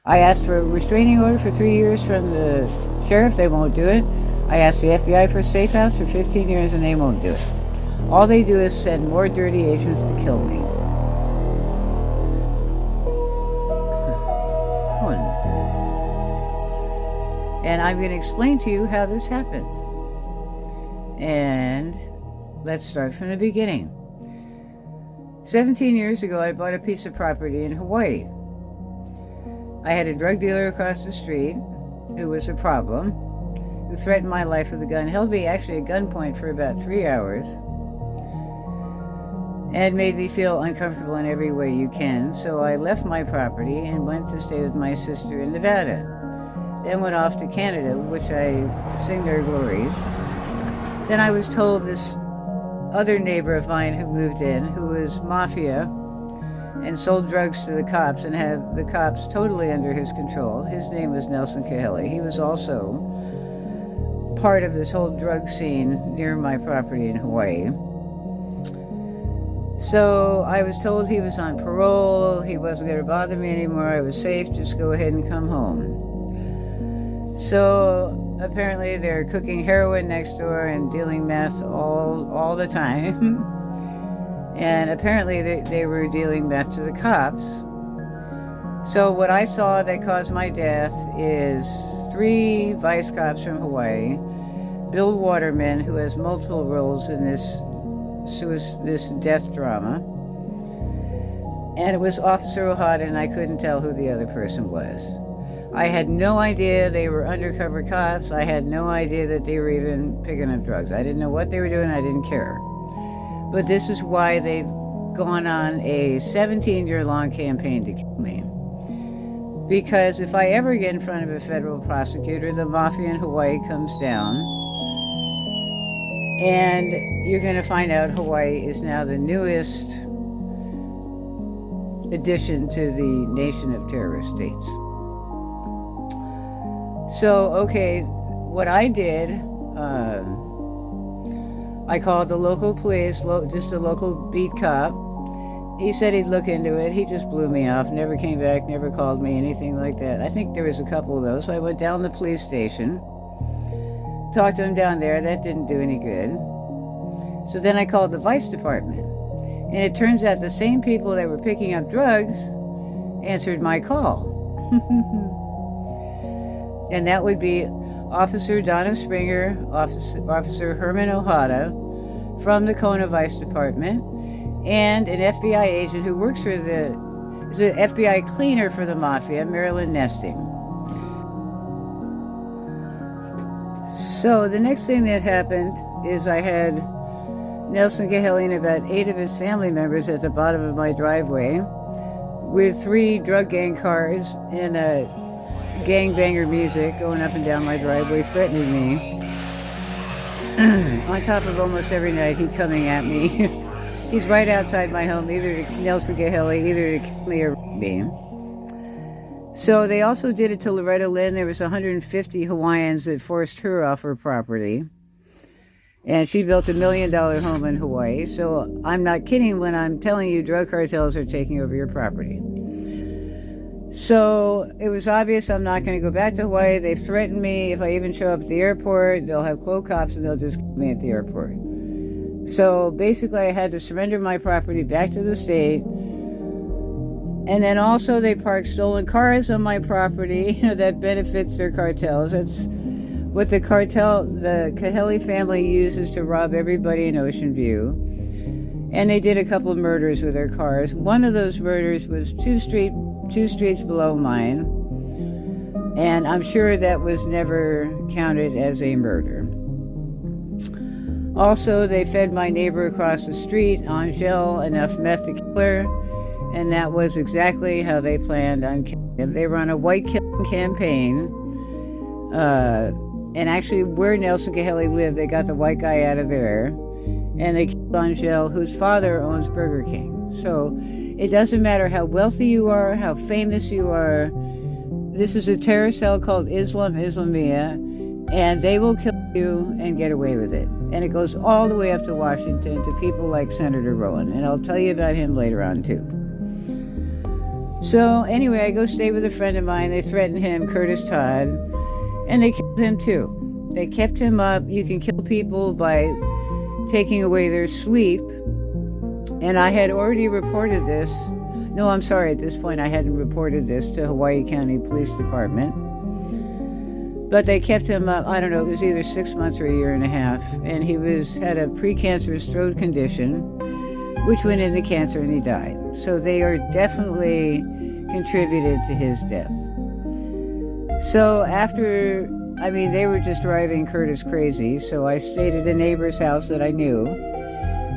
I asked for a restraining order for 3 years from the sheriff. They won't do it. I asked the FBI for a safe house for 15 years, and they won't do it. All they do is send more dirty agents to kill me. And I'm going to explain to you how this happened. And let's start from the beginning. 17 years ago, I bought a piece of property in Hawaii. I had a drug dealer across the street who was a problem, who threatened my life with a gun, held me actually at gunpoint for about 3 hours, and made me feel uncomfortable in every way you can. So I left my property and went to stay with my sister in Nevada. Then went off to Canada, which I sing their glories. Then I was told this other neighbor of mine who moved in, who was mafia and sold drugs to the cops and had the cops totally under his control. His name was Nelson Kahele. He was also part of this whole drug scene near my property in Hawaii. So I was told he was on parole, he wasn't going to bother me anymore, I was safe, just go ahead and come home. So apparently they're cooking heroin next door and dealing meth all the time. And apparently they were dealing meth to the cops. So what I saw that caused my death is 3 vice cops from Hawaii, Bill Waterman, who has multiple roles in this death drama, and it was Officer Ohada, and I couldn't tell who the other person was. I had no idea they were undercover cops. I had no idea that they were even picking up drugs. I didn't know what they were doing. I didn't care. But this is why they've gone on a 17-year-long campaign to kill me. Because if I ever get in front of a federal prosecutor, the mafia in Hawaii comes down, and you're going to find out Hawaii is now the newest addition to the nation of terrorist states. So, okay, what I did, I called the local police, just a local beat cop. He said he'd look into it. He just blew me off, never came back, never called me, anything like that. I think there was a couple of those. So I went down to the police station, talked to him down there. That didn't do any good. So then I called the vice department. And it turns out the same people that were picking up drugs answered my call. And that would be Officer Donna Springer, Officer Herman Ohada from the Kona Vice Department, and an FBI agent who works for is an FBI cleaner for the mafia, Marilyn Nesting. So the next thing that happened is I had Nelson Kahele and about 8 of his family members at the bottom of my driveway with 3 drug gang cars and gangbanger music going up and down my driveway, threatening me. On top of almost every night, he coming at me. He's right outside my home, Nelson Kahele, either to kill me or me. So they also did it to Loretta Lynn. There was 150 Hawaiians that forced her off her property. And she built $1 million home in Hawaii. So I'm not kidding when I'm telling you drug cartels are taking over your property. So it was obvious I'm not going to go back to Hawaii. They've threatened me. If I even show up at the airport, they'll have clo cops and they'll just kill me at the airport. So basically I had to surrender my property back to the state. And then also they parked stolen cars on my property that benefits their cartels. That's what the Kahele family uses to rob everybody in Ocean View. And they did a couple of murders with their cars. One of those murders was 2 streets below mine. And I'm sure that was never counted as a murder. Also, they fed my neighbor across the street, Angel, enough meth to kill her. And that was exactly how they planned on killing him. They were on a white killing campaign. And actually, where Nelson Kahele lived, they got the white guy out of there. And they killed Angel, whose father owns Burger King. So it doesn't matter how wealthy you are, how famous you are. This is a terror cell called Islamia, and they will kill you and get away with it. And it goes all the way up to Washington to people like Senator Rowan. And I'll tell you about him later on, too. So anyway, I go stay with a friend of mine. They threatened him, Curtis Todd, and they killed him too. They kept him up. You can kill people by taking away their sleep. And I had already reported this. No, I'm sorry, at this point I hadn't reported this to Hawaii County Police Department. But they kept him up, I don't know, it was either 6 months or a year and a half. And he had a precancerous throat condition, which went into cancer, and he died. So they are definitely contributed to his death. So they were just driving Curtis crazy. So I stayed at a neighbor's house that I knew.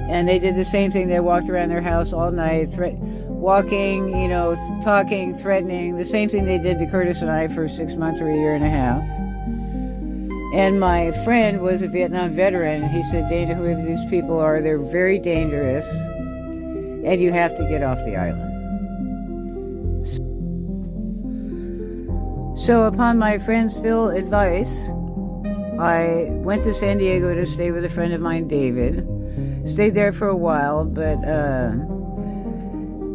And they did the same thing. They walked around their house all night, walking, talking, threatening. The same thing they did to Curtis and I for 6 months or a year and a half. And my friend was a Vietnam veteran. And he said, Dana, whoever these people are, they're very dangerous. And you have to get off the island. So upon my friend's advice, I went to San Diego to stay with a friend of mine, David. Stayed there for a while, but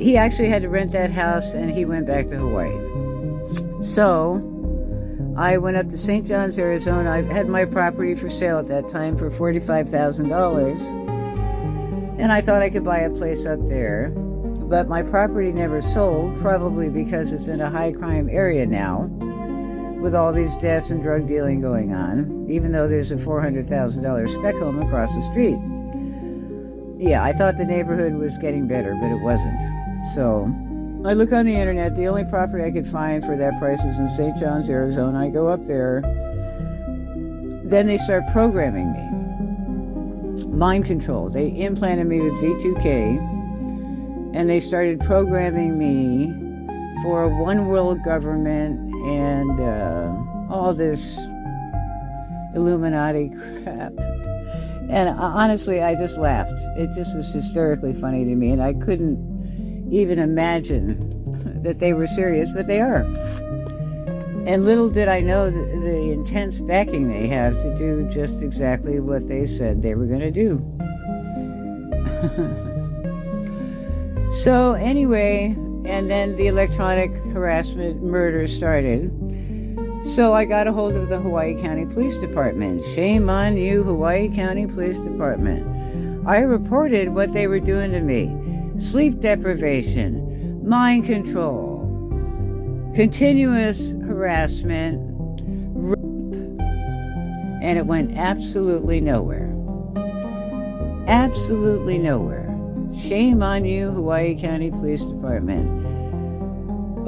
he actually had to rent that house, and he went back to Hawaii. So I went up to St. John's, Arizona. I had my property for sale at that time for $45,000, and I thought I could buy a place up there. But my property never sold, probably because it's in a high crime area now, with all these deaths and drug dealing going on, even though there's a $400,000 spec home across the street. Yeah, I thought the neighborhood was getting better, but it wasn't. So I look on the internet. The only property I could find for that price was in St. John's, Arizona. I go up there. Then they start programming me. Mind control. They implanted me with V2K, and they started programming me for a one world government and all this Illuminati crap. And honestly, I just laughed. It just was hysterically funny to me, and I couldn't even imagine that they were serious, but they are. And little did I know the intense backing they have to do just exactly what they said they were going to do. So anyway, and then the electronic harassment murder started. So I got a hold of the Hawaii County Police Department. Shame on you, Hawaii County Police Department. I reported what they were doing to me. Sleep deprivation, mind control, continuous harassment, rape, and it went absolutely nowhere. Absolutely nowhere. Shame on you, Hawaii County Police Department.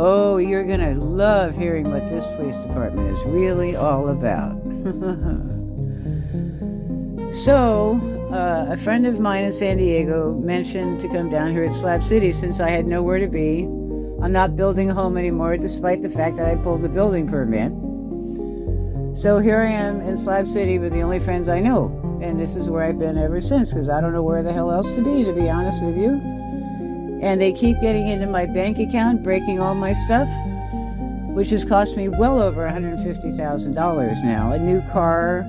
Oh, you're going to love hearing what this police department is really all about. So, a friend of mine in San Diego mentioned to come down here at Slab City since I had nowhere to be. I'm not building a home anymore, despite the fact that I pulled the building permit. So here I am in Slab City with the only friends I know. And this is where I've been ever since, because I don't know where the hell else to be honest with you. And they keep getting into my bank account, breaking all my stuff, which has cost me well over $150,000 now. A new car.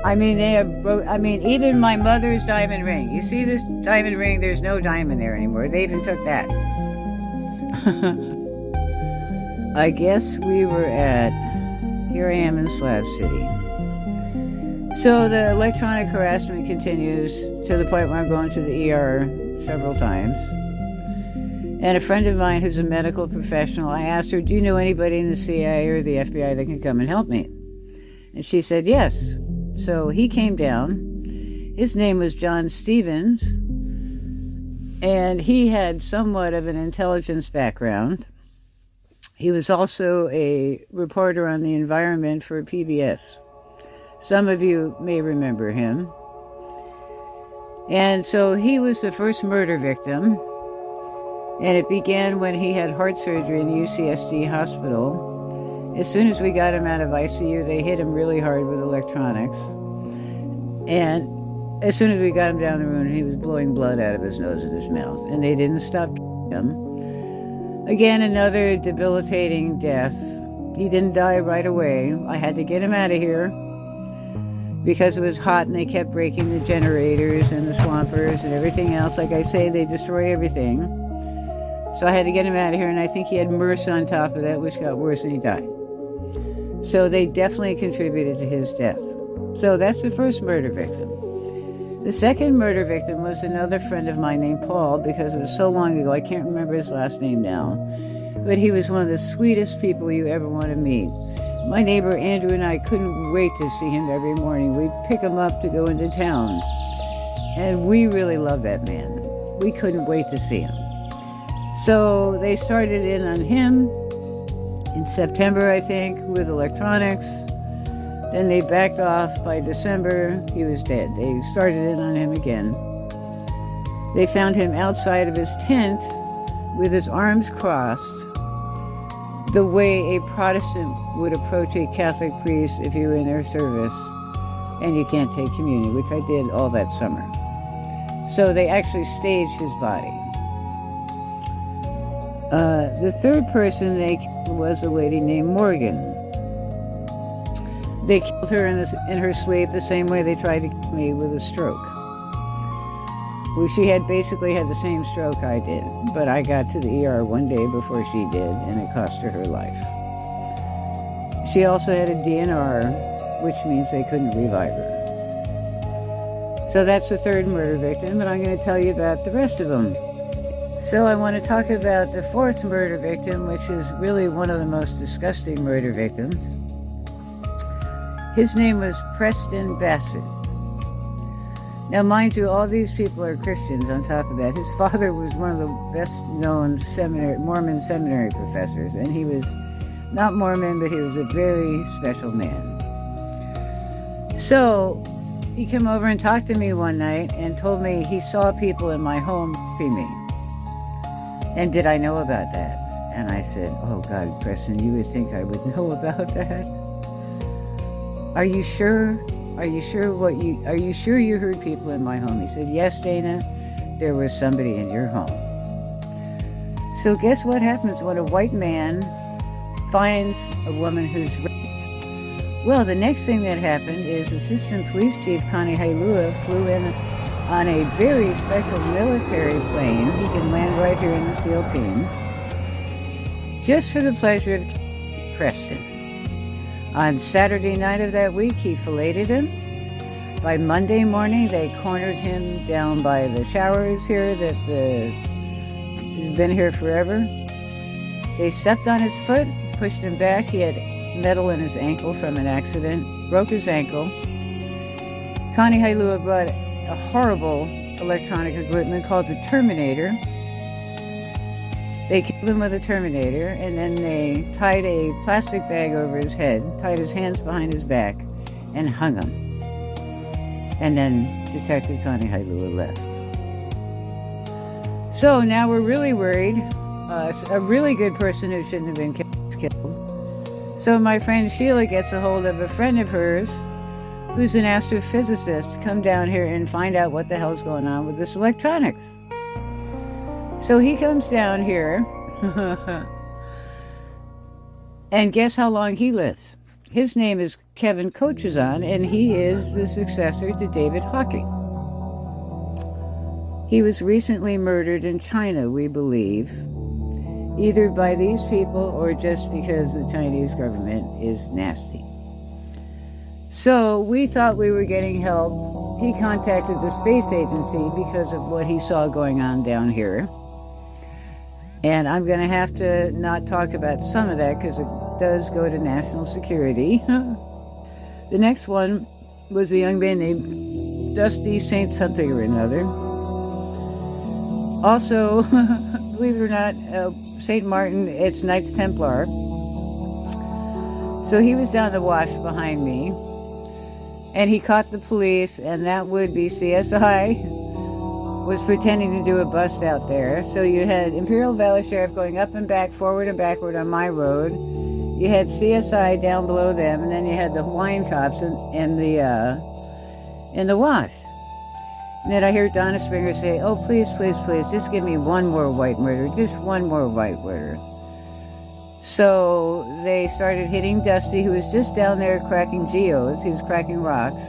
Even my mother's diamond ring. You see this diamond ring? There's no diamond there anymore. They even took that. I guess we were here I am in Slab City. So the electronic harassment continues to the point where I'm going to the ER several times. And a friend of mine who's a medical professional, I asked her, do you know anybody in the CIA or the FBI that can come and help me? And she said yes. So he came down. His name was John Stevens, and he had somewhat of an intelligence background. He was also a reporter on the environment for PBS. Some of you may remember him. And so he was the first murder victim, and it began when he had heart surgery in the UCSD hospital. As soon as we got him out of ICU, they hit him really hard with electronics. And as soon as we got him down the road, he was blowing blood out of his nose and his mouth, and they didn't stop him. Again, another debilitating death. He didn't die right away. I had to get him out of here because it was hot, and they kept breaking the generators and the swampers and everything else. Like I say, they destroy everything. So I had to get him out of here, and I think he had MRSA on top of that, which got worse, and he died. So they definitely contributed to his death. So that's the first murder victim. The second murder victim was another friend of mine named Paul, because it was so long ago, I can't remember his last name now. But he was one of the sweetest people you ever want to meet. My neighbor Andrew and I couldn't wait to see him every morning. We'd pick him up to go into town. And we really loved that man. We couldn't wait to see him. So they started in on him in September, I think, with electronics. Then they backed off. By December, he was dead. They started in on him again. They found him outside of his tent with his arms crossed, the way a Protestant would approach a Catholic priest if you were in their service and you can't take communion, which I did all that summer. So they actually staged his body. The third person they killed was a lady named Morgan. They killed her in her sleep the same way they tried to kill me, with a stroke. Well, she had basically had the same stroke I did, but I got to the ER one day before she did, and it cost her life. She also had a DNR, which means they couldn't revive her. So that's the third murder victim, and I'm going to tell you about the rest of them. So I want to talk about the fourth murder victim, which is really one of the most disgusting murder victims. His name was Preston Bassett. Now, mind you, all these people are Christians on top of that. His father was one of the best-known Mormon seminary professors, and he was not Mormon, but he was a very special man. So he came over and talked to me one night and told me he saw people in my home see me. And did I know about that? And I said, oh God, Preston, you would think I would know about that? Are you sure? Are you sure you heard people in my home? He said, yes, Dana, there was somebody in your home. So guess what happens when a white man finds a woman who's raped? Well, the next thing that happened is Assistant Police Chief Connie Hailua flew in on a very special military plane. He can land right here in the SEAL team, just for the pleasure of Preston. On Saturday night of that week, he filleted him. By Monday morning, they cornered him down by the showers here that he's been here forever. They stepped on his foot, pushed him back. He had metal in his ankle from an accident, broke his ankle. Connie Hailua brought a horrible electronic equipment called the Terminator. They killed him with a Terminator, and then they tied a plastic bag over his head, tied his hands behind his back, and hung him. And then Detective Connie Hailua left. So now we're really worried. A really good person who shouldn't have been killed. So my friend Sheila gets a hold of a friend of hers who's an astrophysicist to come down here and find out what the hell's going on with this electronics. So he comes down here, and guess how long he lives? His name is Kevin Cochizan, and he is the successor to David Hawking. He was recently murdered in China, we believe, either by these people or just because the Chinese government is nasty. So we thought we were getting help. He contacted the space agency because of what he saw going on down here. And I'm going to have to not talk about some of that because it does go to national security. The next one was a young man named Dusty Saint something or another. Also, believe it or not, St. Martin, it's Knights Templar. So he was down the wash behind me, and he caught the police, and that would be CSI. Was pretending to do a bust out there. So you had Imperial Valley Sheriff going up and back, forward and backward on my road. You had CSI down below them, and then you had the Hawaiian cops in the wash. And then I hear Donna Springer say, oh, please, please, please, just give me one more white murder, just one more white murder. So they started hitting Dusty, who was just down there cracking geodes. He was cracking rocks.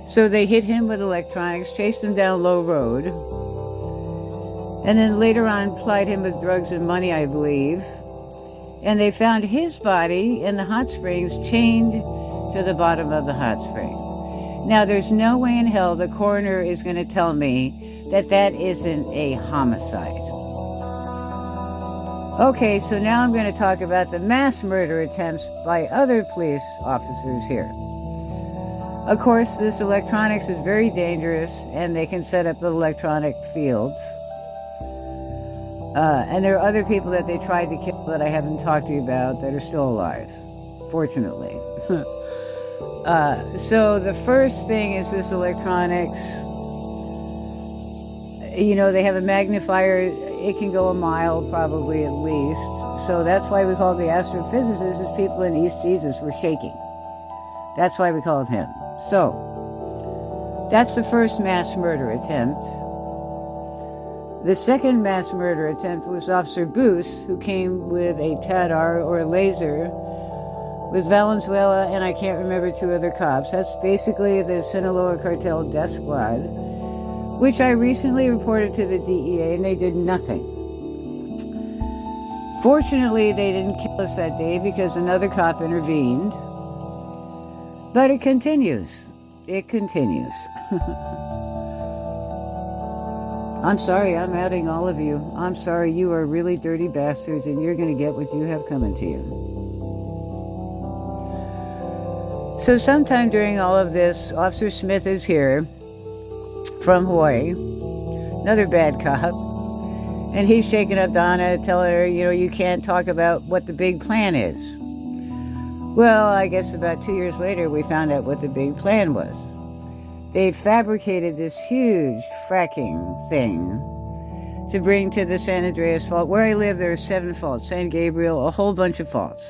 So they hit him with electronics, chased him down Low Road. and then later on plied him with drugs and money, I believe. And they found his body in the hot springs, chained to the bottom of the hot spring. Now, there's no way in hell the coroner is going to tell me that that isn't a homicide. Okay, so now I'm going to talk about the mass murder attempts by other police officers here. Of course, this electronics is very dangerous, and they can set up electronic fields. And there are other people that they tried to kill that I haven't talked to you about that are still alive, fortunately. So the first thing is this electronics. You know, they have a magnifier. It can go a mile, probably, at least. So that's why we call the astrophysicists, is people in East Jesus were shaking. That's why we called him. So that's the first mass murder attempt. The second mass murder attempt was Officer Booth, who came with a TADAR or a laser with Valenzuela and I can't remember two other cops. That's basically the Sinaloa Cartel Death Squad, which I recently reported to the DEA, and they did nothing. Fortunately, they didn't kill us that day because another cop intervened. But it continues. It continues. I'm sorry, I'm outing all of you. I'm sorry, you are really dirty bastards, and you're going to get what you have coming to you. So sometime during all of this, Officer Smith is here from Hawaii, another bad cop, and he's shaking up Donna, telling her, you know, you can't talk about what the big plan is. Well, I guess about 2 years later, we found out what the big plan was. They fabricated this huge fracking thing to bring to the San Andreas Fault. Where I live, there are 7 faults. San Gabriel, a whole bunch of faults.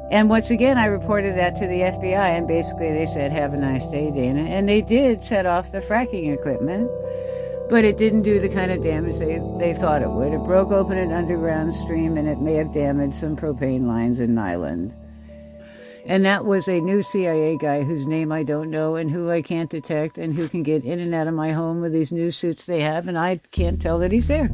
And once again, I reported that to the FBI, and basically they said, have a nice day, Dana. And they did set off the fracking equipment, but it didn't do the kind of damage they thought it would. It broke open an underground stream, and it may have damaged some propane lines in Nyland. And that was a new CIA guy whose name I don't know and who I can't detect and who can get in and out of my home with these new suits they have, and I can't tell that he's there.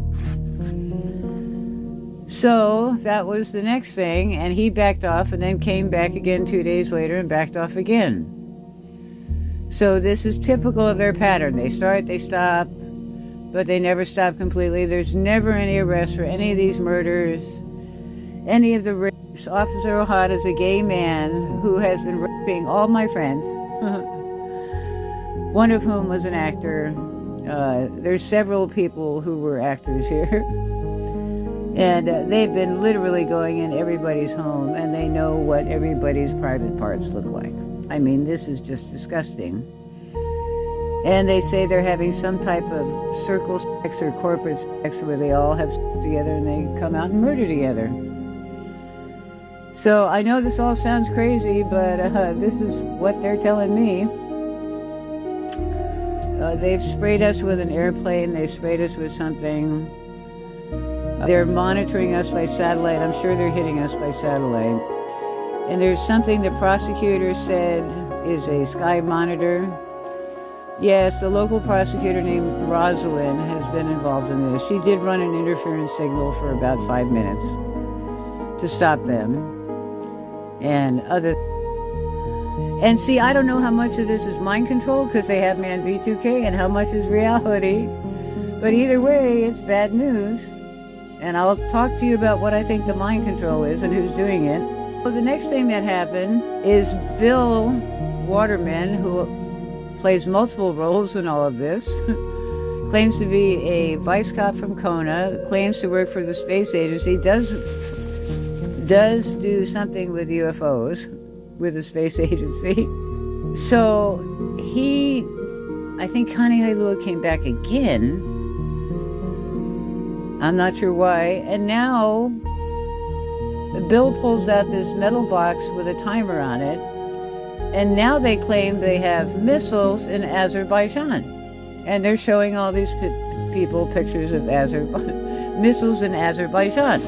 So that was the next thing, and he backed off and then came back again 2 days later and backed off again. So this is typical of their pattern. They start, they stop, but they never stop completely. There's never any arrest for any of these murders, any of the rapes. Officer Ojada's a gay man who has been raping all my friends, one of whom was an actor. There's several people who were actors here. And they've been literally going in everybody's home, and they know what everybody's private parts look like. I mean, this is just disgusting. And they say they're having some type of circle sex or corporate sex where they all have sex together and they come out and murder together. So I know this all sounds crazy, but this is what they're telling me. They've sprayed us with an airplane. They sprayed us with something. They're monitoring us by satellite. I'm sure they're hitting us by satellite. And there's something the prosecutor said is a sky monitor. Yes, the local prosecutor named Rosalind has been involved in this. She did run an interference signal for about 5 minutes to stop them. And see, I don't know how much of this is mind control because they have me on V2K and how much is reality. But either way, it's bad news. And I'll talk to you about what I think the mind control is and who's doing it. So the next thing that happened is Bill Waterman, who plays multiple roles in all of this, claims to be a vice cop from Kona, claims to work for the space agency, does do something with UFOs with the space agency. So I think Kanehailua came back again. I'm not sure why. And now Bill pulls out this metal box with a timer on it. And now they claim they have missiles in Azerbaijan. And they're showing all these people pictures of missiles in Azerbaijan.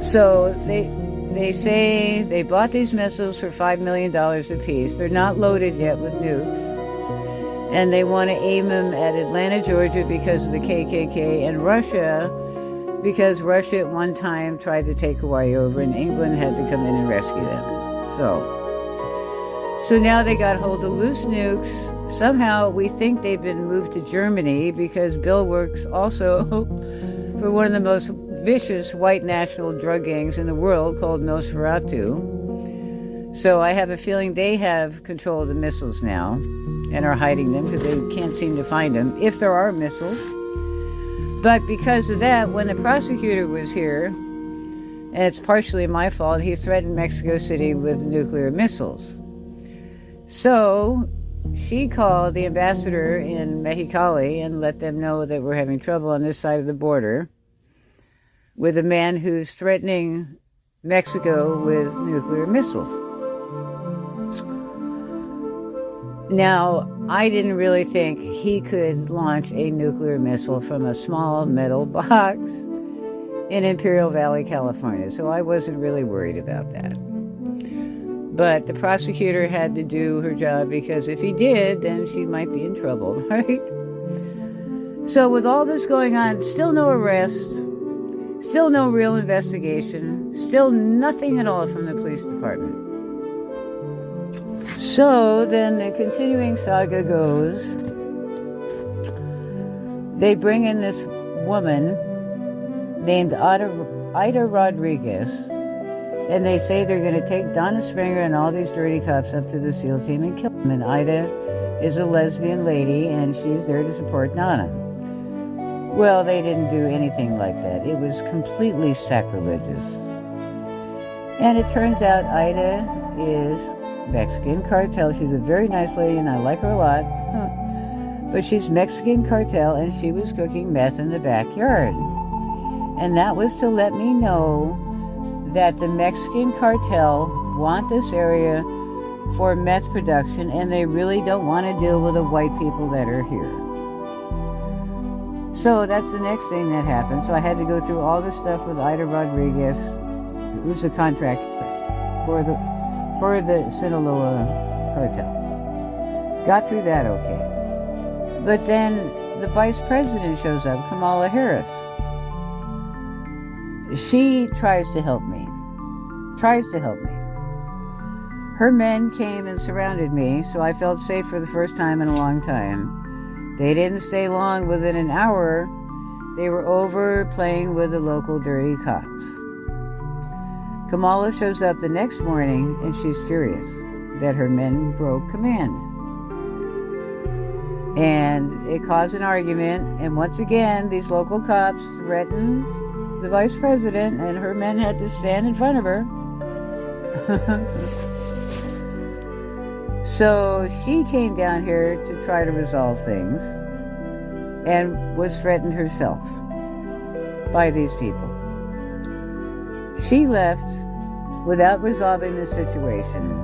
So they say they bought these missiles for $5 million apiece. They're not loaded yet with nukes. And they want to aim them at Atlanta, Georgia because of the KKK, and Russia because Russia at one time tried to take Hawaii over and England had to come in and rescue them. So now they got hold of loose nukes. Somehow we think they've been moved to Germany because Bill works also for one of the most vicious white national drug gangs in the world called Nosferatu. So I have a feeling they have control of the missiles now and are hiding them because they can't seem to find them, if there are missiles. But because of that, when the prosecutor was here, and it's partially my fault, he threatened Mexico City with nuclear missiles. So she called the ambassador in Mexicali and let them know that we're having trouble on this side of the border with a man who's threatening Mexico with nuclear missiles. Now, I didn't really think he could launch a nuclear missile from a small metal box in Imperial Valley, California, so I wasn't really worried about that. But the prosecutor had to do her job because if he did, then she might be in trouble, right? So with all this going on, still no arrest, still no real investigation, still nothing at all from the police department. So then the continuing saga goes, they bring in this woman named Ida Rodriguez, and they say they're going to take Donna Springer and all these dirty cops up to the SEAL team and kill them. And Ida is a lesbian lady, and she's there to support Donna. Well, they didn't do anything like that. It was completely sacrilegious. And it turns out Ida is Mexican cartel. She's a very nice lady, and I like her a lot. But she's Mexican cartel, and she was cooking meth in the backyard. And that was to let me know that the Mexican cartel want this area for meth production, and they really don't want to deal with the white people that are here. So that's the next thing that happened. So I had to go through all this stuff with Ida Rodriguez, who's the contractor for the Sinaloa cartel. Got through that okay. But then the vice president shows up, Kamala Harris. She tries to help me. Her men came and surrounded me, so I felt safe for the first time in a long time. They didn't stay long. Within an hour, they were over playing with the local dirty cops. Kamala shows up the next morning, and she's furious that her men broke command. And it caused an argument, and once again, these local cops threatened the vice president, and her men had to stand in front of her. So she came down here to try to resolve things and was threatened herself by these people. She left without resolving the situation.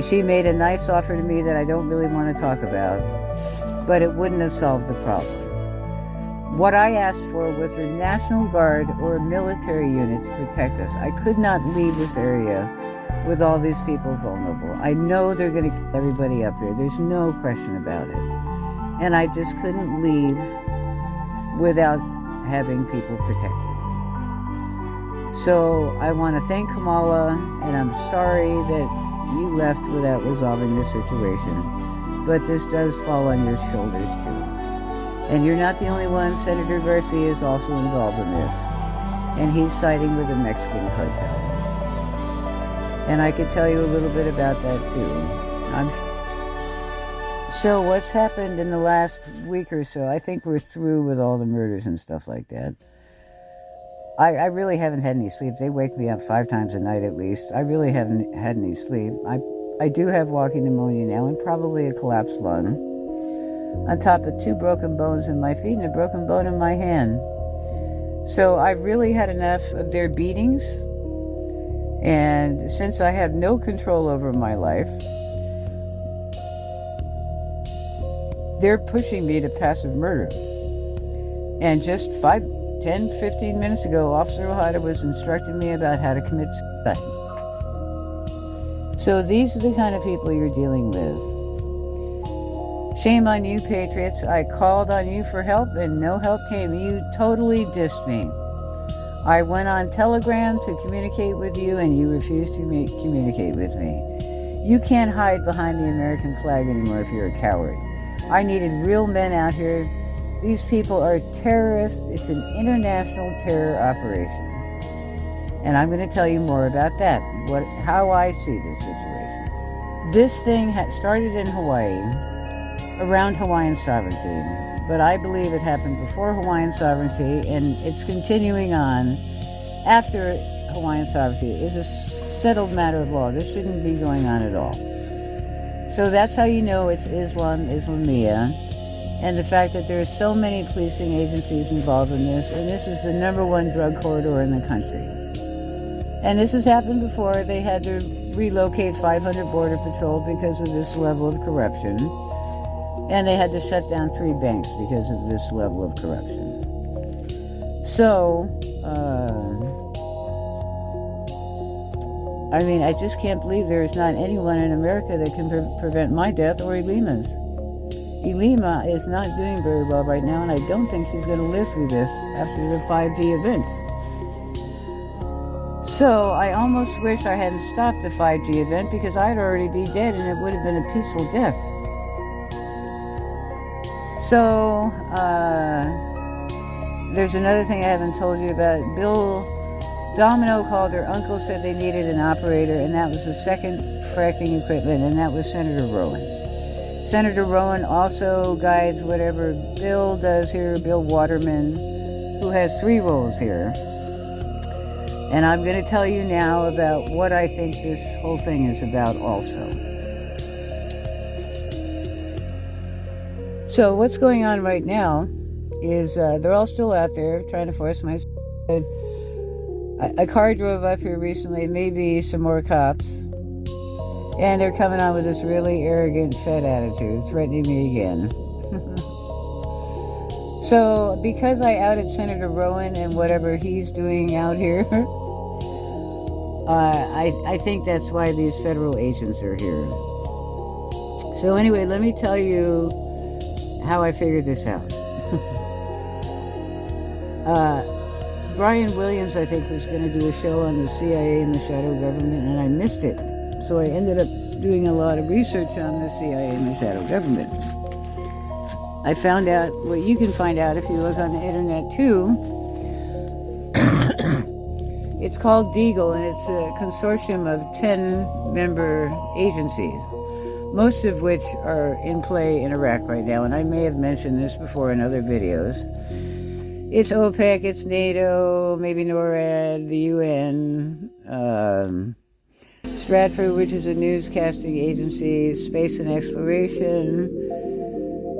She made a nice offer to me that I don't really want to talk about, but it wouldn't have solved the problem. What I asked for was a National Guard or a military unit to protect us. I could not leave this area with all these people vulnerable. I know they're going to kill everybody up here. There's no question about it. And I just couldn't leave without having people protected. So I want to thank Kamala, and I'm sorry that you left without resolving this situation. But this does fall on your shoulders too. And you're not the only one. Senator Garcia is also involved in this. And he's siding with the Mexican cartel. And I could tell you a little bit about that too. So what's happened in the last week or so, I think we're through with all the murders and stuff like that. I really haven't had any sleep. They wake me up 5 times a night at least. I really haven't had any sleep. I do have walking pneumonia now and probably a collapsed lung, on top of 2 broken bones in my feet and a broken bone in my hand. So I've really had enough of their beatings. And since I have no control over my life, they're pushing me to passive murder. And just 10, 15 minutes ago, Officer Ojeda was instructing me about how to commit suicide. So these are the kind of people you're dealing with. Shame on you, patriots. I called on you for help and no help came. You totally dissed me. I went on Telegram to communicate with you and you refused to communicate with me. You can't hide behind the American flag anymore if you're a coward. I needed real men out here. These people are terrorists. It's an international terror operation. And I'm going to tell you more about that, how I see this situation. This thing started in Hawaii, around Hawaiian sovereignty, but I believe it happened before Hawaiian sovereignty, and it's continuing on after Hawaiian sovereignty. It's a settled matter of law. This shouldn't be going on at all. So that's how you know it's Islamia, and the fact that there are so many policing agencies involved in this, and this is the #1 drug corridor in the country. And this has happened before. They had to relocate 500 Border Patrol because of this level of corruption. And they had to shut down 3 banks because of this level of corruption. So, I mean, I just can't believe there is not anyone in America that can prevent my death or Elima's. Elima is not doing very well right now, and I don't think she's going to live through this after the 5G event. So I almost wish I hadn't stopped the 5G event because I'd already be dead and it would have been a peaceful death. So, there's another thing I haven't told you about. Bill Domino called her uncle, said they needed an operator, and that was the second fracking equipment, and that was Senator Rowan. Senator Rowan also guides whatever Bill does here, Bill Waterman, who has 3 roles here. And I'm going to tell you now about what I think this whole thing is about also. So what's going on right now is they're all still out there trying to force my... A car drove up here recently, maybe some more cops. And they're coming on with this really arrogant, fed attitude, threatening me again. So, because I outed Senator Rowan and whatever he's doing out here, I think that's why these federal agents are here. So anyway, let me tell you how I figured this out. Brian Williams, I think, was going to do a show on the CIA and the shadow government, and I missed it. So I ended up doing a lot of research on the CIA and the shadow government. I found out what you can find out if you look on the internet too. It's called Deagle, and it's a consortium of 10 member agencies, most of which are in play in Iraq right now, and I may have mentioned this before in other videos. It's OPEC, it's NATO, maybe NORAD, the UN, Stratford, which is a newscasting agency, Space and Exploration,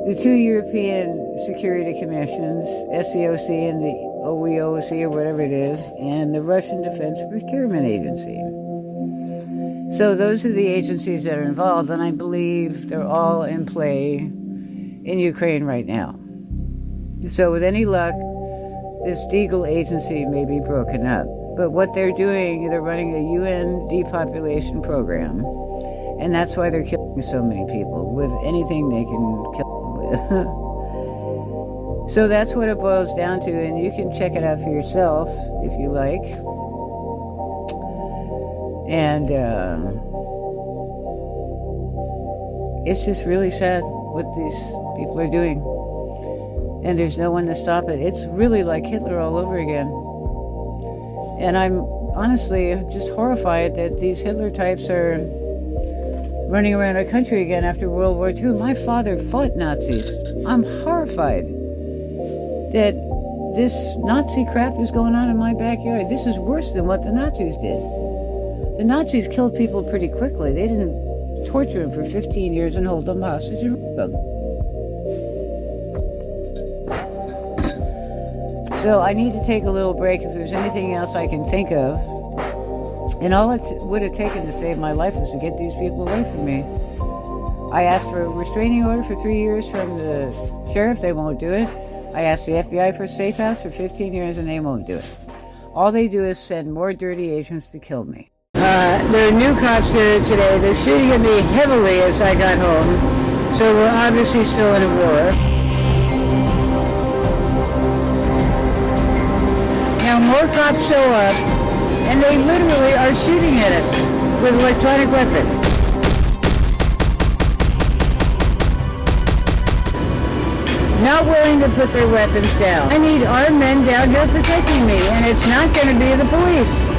the 2 European Security Commissions, SEOC and the OEOC or whatever it is, and the Russian Defense Procurement Agency. So those are the agencies that are involved, and I believe they're all in play in Ukraine right now. So with any luck, this Deagle agency may be broken up. But what they're doing, they're running a UN depopulation program, and that's why they're killing so many people with anything they can kill them with. So that's what it boils down to, and you can check it out for yourself if you like. And it's just really sad what these people are doing. And there's no one to stop it. It's really like Hitler all over again. And I'm honestly just horrified that these Hitler types are running around our country again after World War II. My father fought Nazis. I'm horrified that this Nazi crap is going on in my backyard. This is worse than what the Nazis did. The Nazis killed people pretty quickly. They didn't torture them for 15 years and hold them hostage and rape them. So I need to take a little break if there's anything else I can think of. And all it would have taken to save my life was to get these people away from me. I asked for a restraining order for 3 years from the sheriff. They won't do it. I asked the FBI for a safe house for 15 years, and they won't do it. All they do is send more dirty agents to kill me. There are new cops here today. They're shooting at me heavily as I got home. So we're obviously still in a war. Now more cops show up, and they literally are shooting at us with electronic weapons. Not willing to put their weapons down. I need our men down here protecting me, and it's not going to be the police.